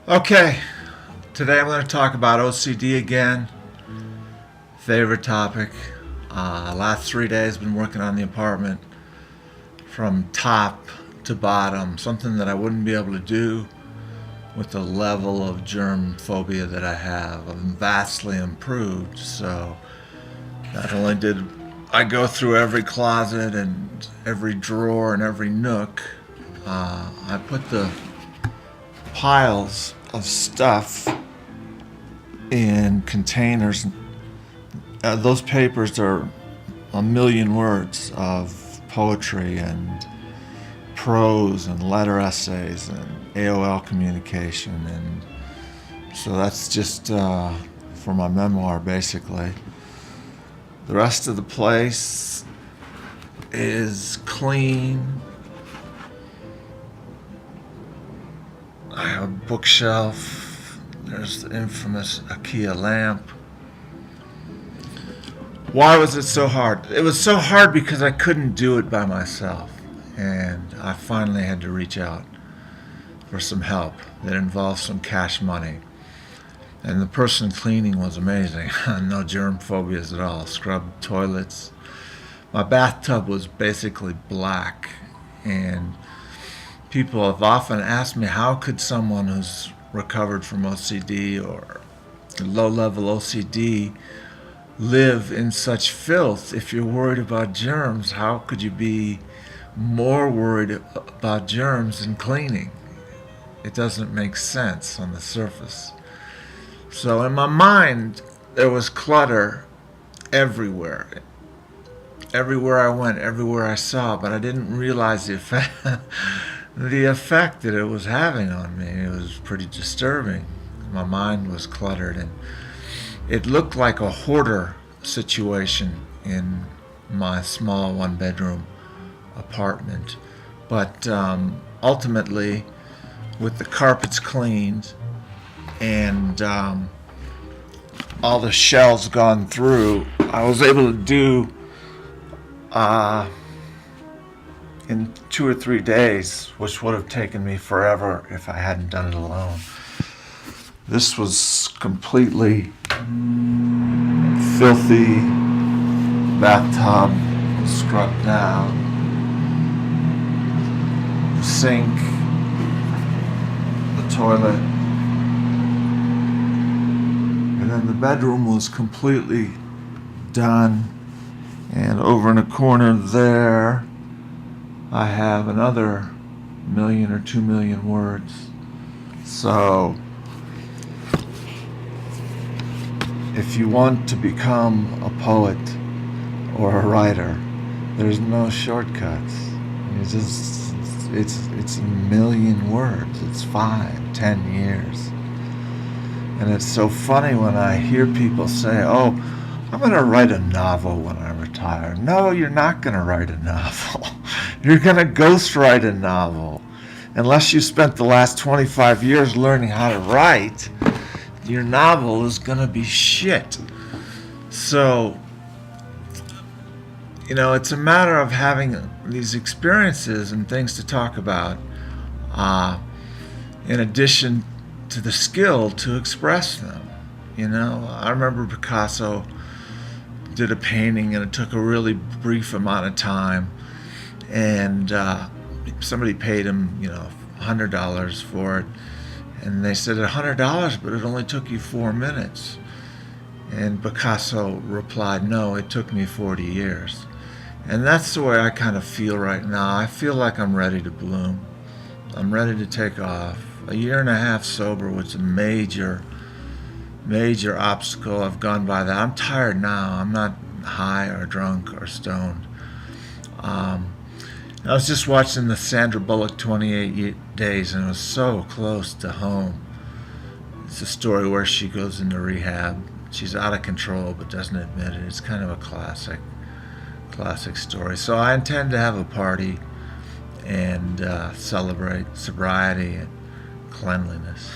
Okay, today I'm going to talk about OCD again. Favorite topic. Last 3 days been working on the apartment from top to bottom. Something that I wouldn't be able to do with the level of germ phobia that I have. I'm vastly improved. So not only did I go through every closet and every drawer and every nook, I put the piles of stuff in containers. Those papers are a million words of poetry and prose and letter essays and AOL communication, and so that's just for my memoir basically. The rest of the place is clean. I have a bookshelf. There's the infamous IKEA lamp. Why was it so hard? It was so hard because I couldn't do it by myself. And I finally had to reach out for some help that involved some cash money. And the person cleaning was amazing. No germ phobias at all. Scrubbed toilets. My bathtub was basically black. And people have often asked me, how could someone who's recovered from OCD or low-level OCD live in such filth? If you're worried about germs, how could you be more worried about germs than cleaning? It doesn't make sense on the surface. So in my mind, there was clutter everywhere. Everywhere I went, everywhere I saw, but I didn't realize the effect that it was having on me. It was pretty disturbing. My mind was cluttered, and it looked like a hoarder situation in my small one-bedroom apartment. But ultimately, with the carpets cleaned and all the shelves gone through, I was able to do in 2 or 3 days, which would have taken me forever if I hadn't done it alone. This was completely filthy. Bathtub was scrubbed down. The sink, the toilet, and then the bedroom was completely done. And over in a corner there, I have another 1,000,000 or 2,000,000 words. So if you want to become a poet or a writer, there's no shortcuts. It's 1,000,000 words. It's 5-10 years. And it's so funny when I hear people say, oh, I'm going to write a novel when I retire. No, you're not going to write a novel. You're going to ghostwrite a novel. Unless you spent the last 25 years learning how to write, your novel is going to be shit. So, it's a matter of having these experiences and things to talk about, in addition to the skill to express them. I remember Picasso did a painting, and it took a really brief amount of time, and somebody paid him $100 for it, and they said $100, but it only took you 4 minutes. And Picasso replied, no, it took me 40 years. And that's the way I kind of feel right now. I feel like I'm ready to bloom. I'm ready to take off. A year and a half sober was a major obstacle. I've gone by that. I'm tired now. I'm not high or drunk or stoned. I was just watching the Sandra Bullock 28 Days, and it was so close to home. It's a story where she goes into rehab. She's out of control but doesn't admit it. It's kind of a classic story. So I intend to have a party and celebrate sobriety and cleanliness.